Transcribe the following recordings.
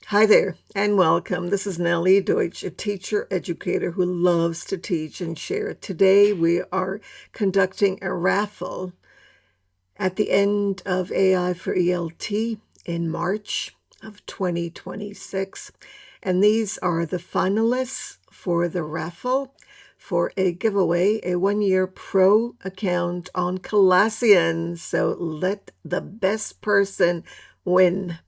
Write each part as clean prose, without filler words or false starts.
Hi there and welcome. This is Nellie Deutsch, a teacher educator who loves to teach and share. Today we are conducting a raffle at the end of AI for ELT in March of 2026. And these are the finalists for the raffle for a giveaway, a 1-year pro account on Colossyan. So let the best person win.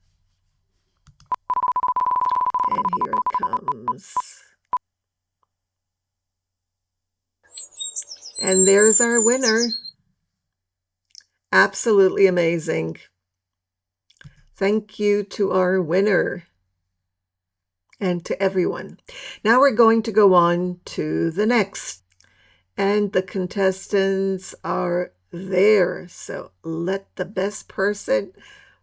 And here it comes. And there's our winner. Absolutely amazing. Thank you to our winner and to everyone. Now we're going to go on to the next. And the contestants are there. So let the best person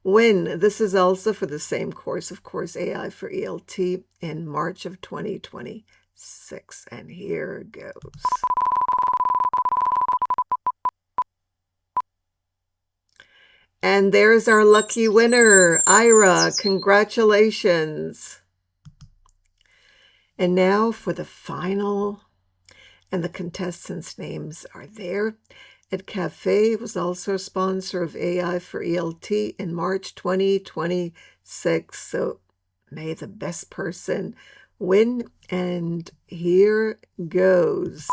win. This is also for the same course, of course, AI for ELT in March of 2026. And here goes. And there's our lucky winner, Ira. Congratulations. And now for the final, and the contestants' names are there. Edcafe was also a sponsor of AI for ELT in March 2026. So may the best person win. And here goes.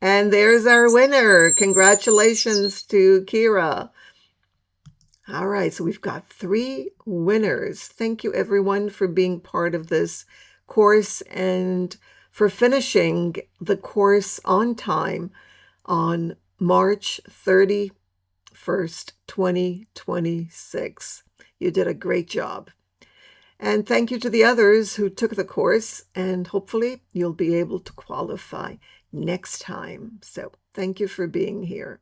And there's our winner. Congratulations to Kheira. All right, so we've got 3 winners. Thank you, everyone, for being part of this course and for finishing the course on time on March 31st, 2026. You did a great job. And thank you to the others who took the course, and hopefully you'll be able to qualify next time. So thank you for being here.